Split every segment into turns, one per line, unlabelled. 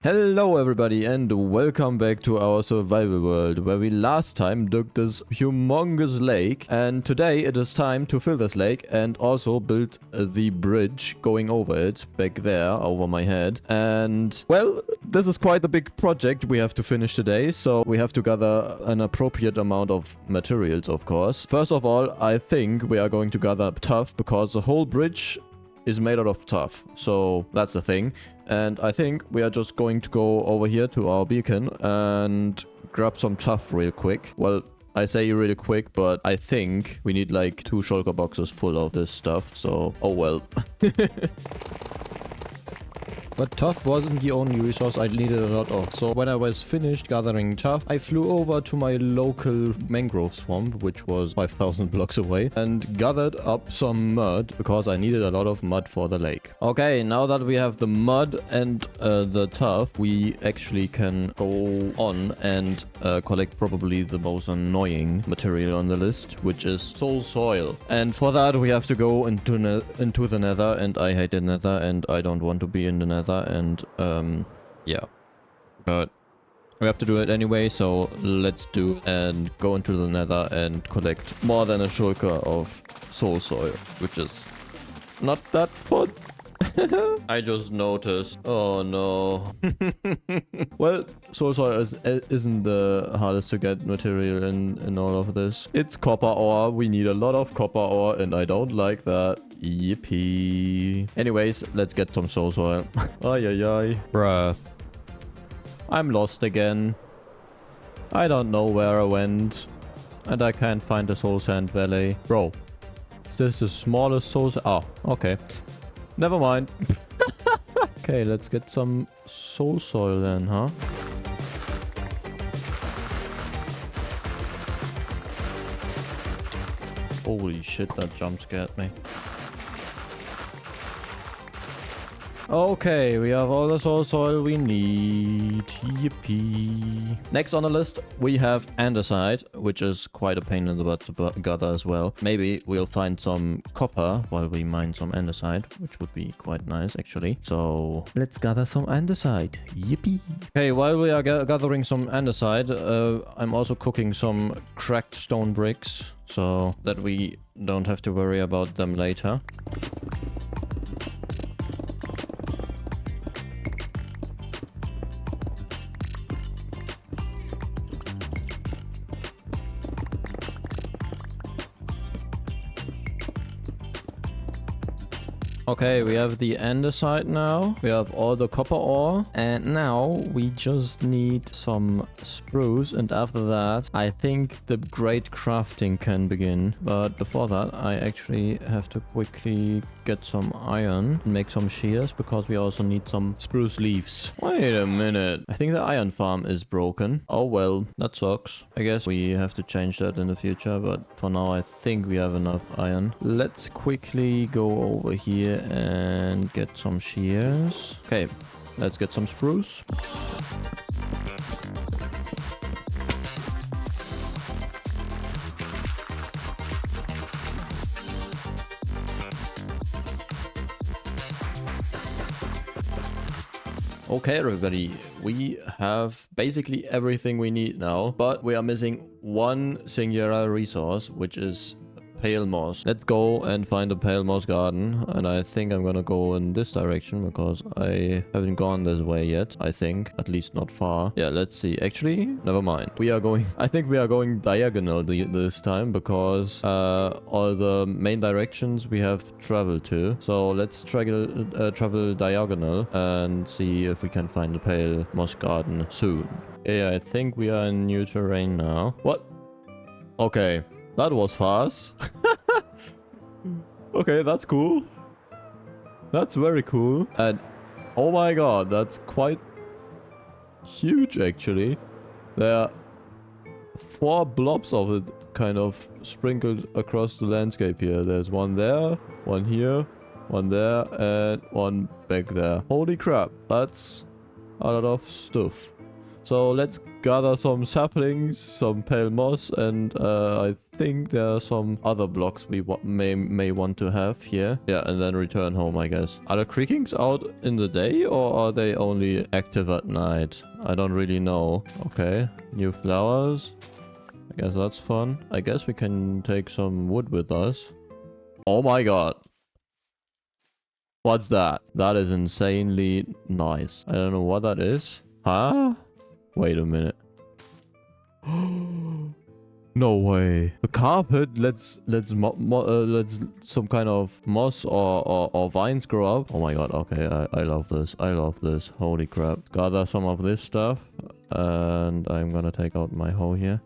Hello everybody and welcome back to our survival world where we last time dug this humongous lake, and today it is time to fill this lake and also build the bridge going over it back there over my head. And well, this is quite a big project we have to finish today, so we have to gather an appropriate amount of materials, of course. First of all, I think we are going to gather tuff because the whole bridge is made out of tuff, so that's the thing. And I think we are just going to go over here to our beacon and grab some tuff real quick. Well, I say really quick, but I think we need like 2 shulker boxes full of this stuff, so oh well. But tuff wasn't the only resource I needed a lot of, so when I was finished gathering tuff, I flew over to my local mangrove swamp, which was 5,000 blocks away, and gathered up some mud, because I needed a lot of mud for the lake. Okay, now that we have the mud and the tuff, we actually can go on and collect probably the most annoying material on the list, which is soul soil. And for that we have to go into the nether, and I hate the nether, and I don't want to be in the nether. And yeah, but we have to do it anyway, so let's do it and go into the nether and collect more than a shulker of soul soil, which is not that fun. I just noticed. Oh no. Well, soul soil isn't the hardest to get material in all of this. It's copper ore. We need a lot of copper ore, and I don't like that. Yippee. Anyways, let's get some soul soil. Ay ay ay. Bruh. I'm lost again. I don't know where I went. And I can't find the soul sand valley. Bro. Is this the smallest soul sand? Oh, okay. Never mind. Okay, let's get some soul soil then, huh? Holy shit, that jump scared me. Okay, we have all the soul soil we need. Yippee. Next on the list, we have andesite, which is quite a pain in the butt to gather as well. Maybe we'll find some copper while we mine some andesite, which would be quite nice actually. So let's gather some andesite. Yippee. Okay, while we are gathering some andesite, I'm also cooking some cracked stone bricks so that we don't have to worry about them later. Okay, we have the andesite now. We have all the copper ore. And now we just need some spruce. And after that, I think the great crafting can begin. But before that, I actually have to quickly get some iron and make some shears, because we also need some spruce leaves. Wait a minute. I think the iron farm is broken. Oh well, that sucks. I guess we have to change that in the future, but for now I think we have enough iron. Let's quickly go over here and get some shears. Okay, let's get some spruce. Okay, everybody, we have basically everything we need now, but we are missing one singular resource, which is pale moss. Let's go and find a pale moss garden, and I think I'm gonna go in this direction because I haven't gone this way yet. I think, at least not far. Yeah, let's see. Actually, never mind. I think we are going diagonal this time, because all the main directions we have traveled to. So let's travel diagonal and see if we can find the pale moss garden soon. Yeah, I think we are in new terrain now. What? Okay. That was fast. Okay, that's cool. That's very cool. And oh my god, that's quite huge actually. There are 4 blobs of it kind of sprinkled across the landscape here. There's one there, one here, one there, and one back there. Holy crap, that's a lot of stuff. So let's gather some saplings, some pale moss, and I think there are some other blocks we may want to have here. Yeah, and then return home, I guess. Are the creakings out in the day, or are they only active at night? I don't really know. Okay, new flowers. I guess that's fun. I guess we can take some wood with us. Oh my god. What's that? That is insanely nice. I don't know what that is. Huh? Wait a minute. No way. The carpet let's some kind of moss or vines grow up. Oh my god. Okay, I love this. I love this. Holy crap. Gather some of this stuff. And I'm gonna take out my hoe here.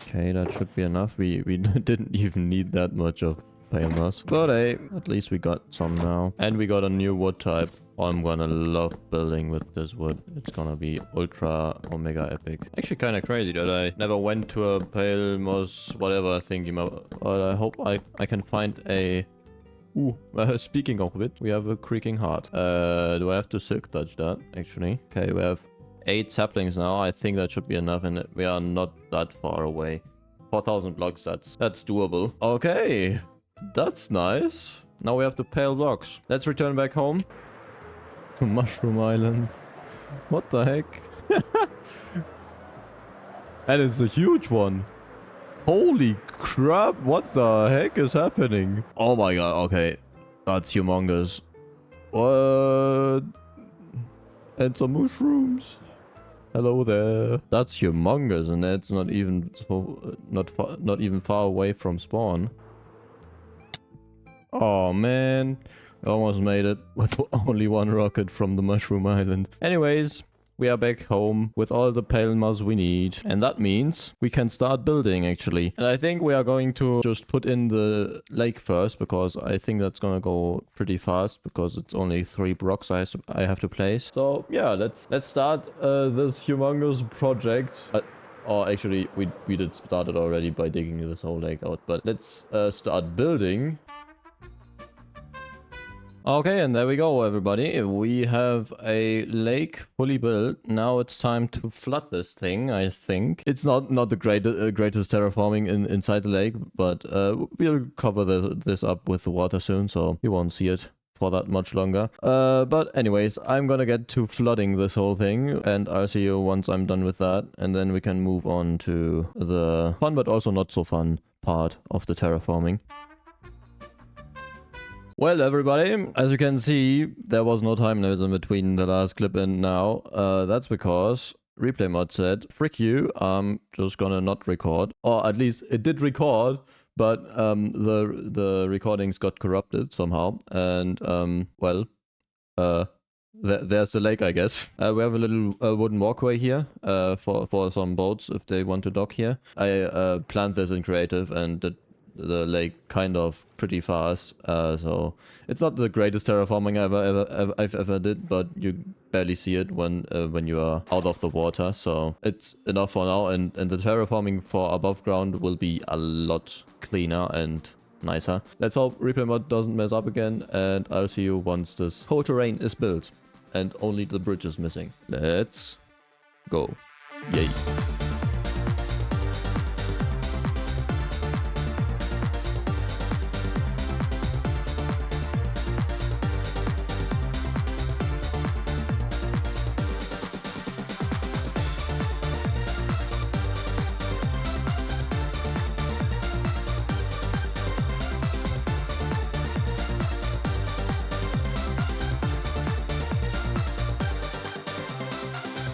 Okay, that should be enough. We didn't even need that much of pale moss. But hey, at least we got some now. And we got a new wood type. Oh, I'm gonna love building with this wood. It's gonna be ultra omega epic. Actually kind of crazy that I never went to a pale moss whatever thingy. But I hope I can find a... Ooh, speaking of it, we have a creaking heart. Do I have to silk touch that actually? Okay, we have 8 saplings now. I think that should be enough, and we are not that far away. 4,000 blocks, that's doable. Okay, that's nice. Now we have the pale blocks. Let's return back home to Mushroom Island. What the heck? And it's a huge one. Holy crap, what the heck is happening? Oh my god, okay. That's humongous. What? And some mushrooms. Hello there. That's humongous, and it's not even not even far away from spawn. Oh man, we almost made it with only 1 rocket from the Mushroom Island. Anyways, we are back home with all the pale moss we need, and that means we can start building actually. And I think we are going to just put in the lake first, because I think that's gonna go pretty fast, because it's only 3 blocks I have to place. So yeah, let's start this humongous project. Or actually, we did start it already by digging this whole lake out, but let's start building. Okay, and there we go, everybody. We have a lake fully built. Now it's time to flood this thing, I think. It's not the greatest terraforming inside the lake, but we'll cover this up with the water soon, so you won't see it for that much longer. But anyways, I'm gonna get to flooding this whole thing, and I'll see you once I'm done with that, and then we can move on to the fun but also not so fun part of the terraforming. Well, everybody, as you can see, there was no time limit in between the last clip and now. That's because replay mod said, frick you, I'm just gonna not record. Or at least it did record, but the recordings got corrupted somehow. And, well, there's the lake, I guess. We have a little wooden walkway here for some boats if they want to dock here. I planned this in creative, and the lake kind of pretty fast, so it's not the greatest terraforming I've ever did, but you barely see it when you are out of the water, so it's enough for now, and the terraforming for above ground will be a lot cleaner and nicer. Let's hope replay mod doesn't mess up again, and I'll see you once this whole terrain is built and only the bridge is missing. Let's go. Yay.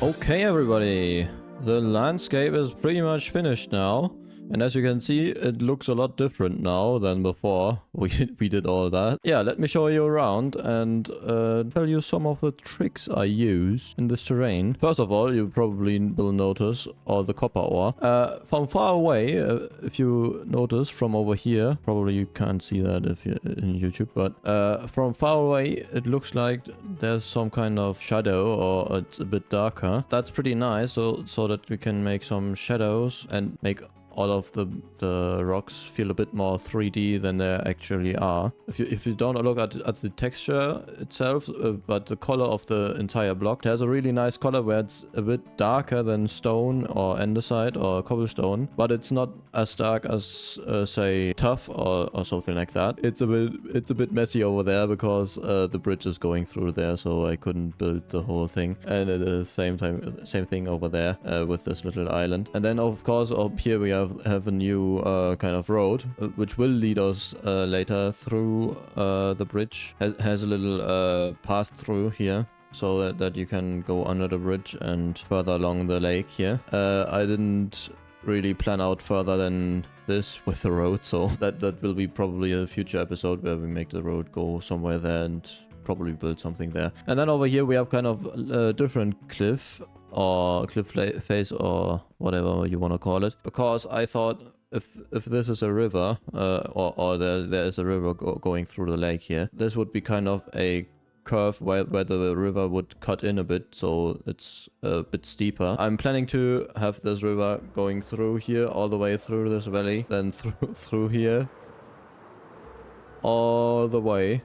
Okay, everybody, the landscape is pretty much finished now, and as you can see, it looks a lot different now than before we did all that. Yeah, let me show you around and tell you some of the tricks I use in this terrain. First of all, you probably will notice all the copper ore. From far away, if you notice from over here, probably you can't see that if you're in YouTube, but from far away, it looks like there's some kind of shadow, or it's a bit darker. That's pretty nice, so that we can make some shadows and make all of the rocks feel a bit more 3D than they actually are. If you don't look at the texture itself, but the color of the entire block, it has a really nice color where it's a bit darker than stone or andesite or cobblestone, but it's not as dark as say tuff or something like that. It's a bit messy over there because the bridge is going through there, so I couldn't build the whole thing. And at the same time, same thing over there with this little island. And then of course up here we have a new kind of road which will lead us later through the bridge. Has a little pass through here, so that you can go under the bridge and further along the lake here. I didn't really plan out further than this with the road, so that will be probably a future episode where we make the road go somewhere there and probably build something there. And then over here we have kind of a different cliff or cliff face or whatever you want to call it, because I thought if this is a river or there is a river going through the lake here, this would be kind of a curve where the river would cut in a bit, so it's a bit steeper. I'm planning to have this river going through here all the way through this valley, then through here all the way,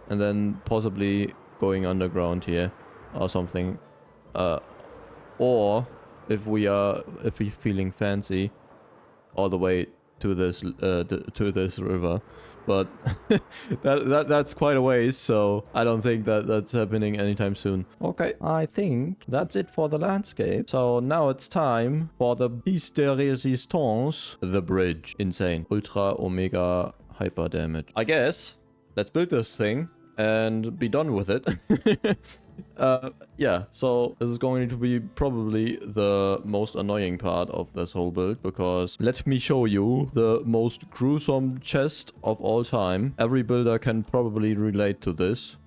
and then possibly going underground here or something, or if we're feeling fancy, all the way to this river. But that's quite a ways, so I don't think that's happening anytime soon. Okay, I think that's it for the landscape. So now it's time for the piece de résistance, the bridge. Insane. Ultra Omega Hyper Damage. I guess let's build this thing and be done with it. Yeah, so this is going to be probably the most annoying part of this whole build, because let me show you the most gruesome chest of all time. Every builder can probably relate to this.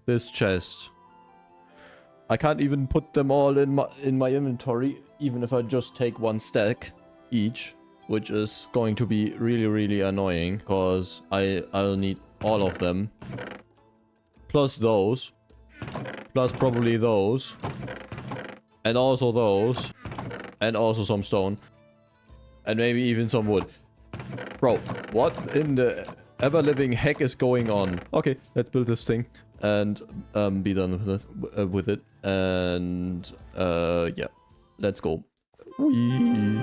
This chest. I can't even put them all in my inventory, even if I just take one stack each, which is going to be really, really annoying, because I'll need all of them. Plus those. Plus probably those. And also those. And also some stone. And maybe even some wood. Bro, what in the ever-living heck is going on? Okay, let's build this thing. And be done with it. And yeah. Let's go. Whee!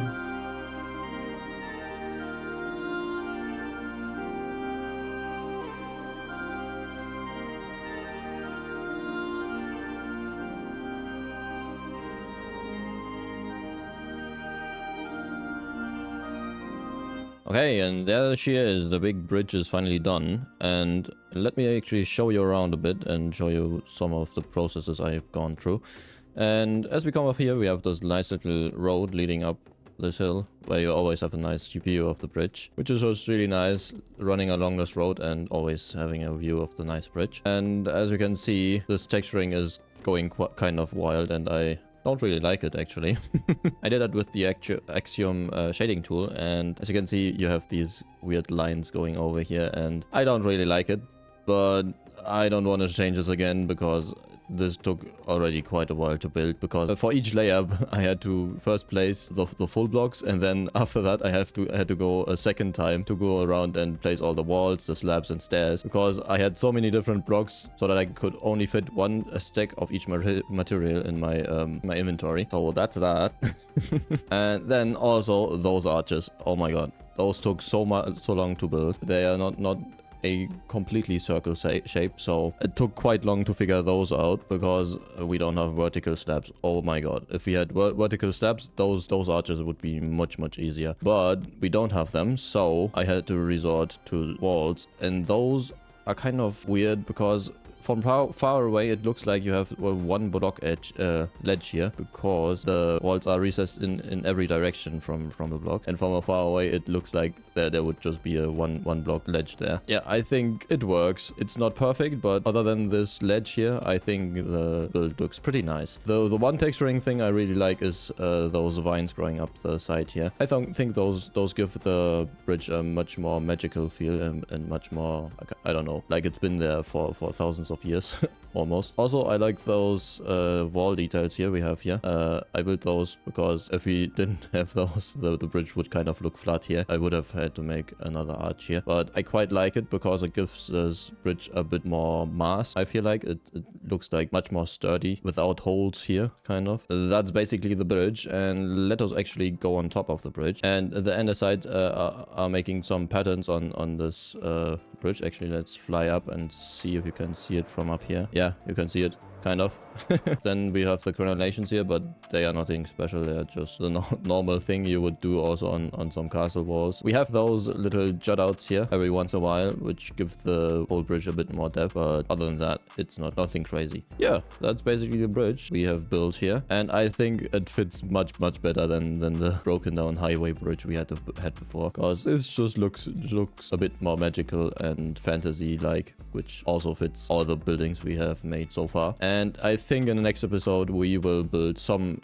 Okay, and there she is. The big bridge is finally done. And let me actually show you around a bit and show you some of the processes I've gone through. And as we come up here, we have this nice little road leading up this hill, where you always have a nice view of the bridge, which is also really nice, running along this road and always having a view of the nice bridge. And as you can see, this texturing is going kind of wild, and I don't really like it, actually. I did that with the Axiom shading tool, and as you can see, you have these weird lines going over here, and I don't really like it, but I don't want to change this again, because this took already quite a while to build, because for each layer I had to first place the full blocks, and then after that I had to go a second time to go around and place all the walls, the slabs and stairs, because I had so many different blocks so that I could only fit one stack of each material in my inventory. So that's that. And then also those arches. Oh my god, those took so long to build. They are not a completely circle shape, so it took quite long to figure those out, because we don't have vertical slabs. Oh my god, if we had vertical slabs, those arches would be much easier, but we don't have them, so I had to resort to walls, and those are kind of weird, because from far away it looks like you have one block ledge here, because the walls are recessed in every direction from the block, and from far away it looks like there would just be a one block ledge there. Yeah, I think it works. It's not perfect, but other than this ledge here, I think the build looks pretty nice. The one texturing thing I really like is those vines growing up the side here. I think those give the bridge a much more magical feel, and much more, I don't know, like it's been there for thousands of years. almost. Also, I like those wall details here we have here. I built those because if we didn't have those, the bridge would kind of look flat here. I would have had to make another arch here, but I quite like it because it gives this bridge a bit more mass. I feel like it looks like much more sturdy without holes here, kind of. That's basically the bridge, and let us actually go on top of the bridge. And the underside are making some patterns on this bridge. Actually, let's fly up and see if you can see it from up here. Yeah, you can see it, kind of. Then we have the crenellations here, but they are nothing special. They're just the normal thing you would do also on some castle walls. We have those little jut outs here every once in a while, which give the whole bridge a bit more depth, but other than that, it's nothing crazy. Yeah, that's basically the bridge we have built here, and I think it fits much better than the broken down highway bridge we had before, because it just looks a bit more magical and fantasy like, which also fits all the buildings we have made so far. And I think in the next episode we will build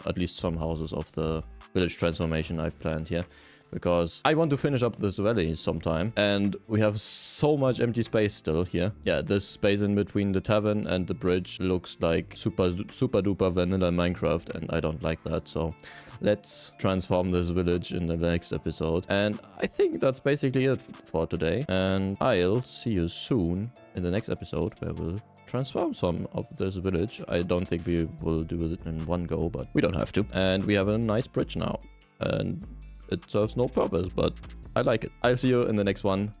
at least some houses of the village transformation I've planned here, because I want to finish up this valley sometime, and we have so much empty space still here. Yeah, this space in between the tavern and the bridge looks like super duper vanilla Minecraft, and I don't like that. So let's transform this village in the next episode. And I think that's basically it for today, and I'll see you soon in the next episode where we'll transform some of this village. I don't think we will do it in one go, but we don't have to. And we have a nice bridge now, and it serves no purpose, but I like it. I'll see you in the next one.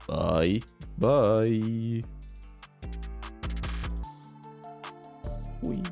Bye. Bye. Wee.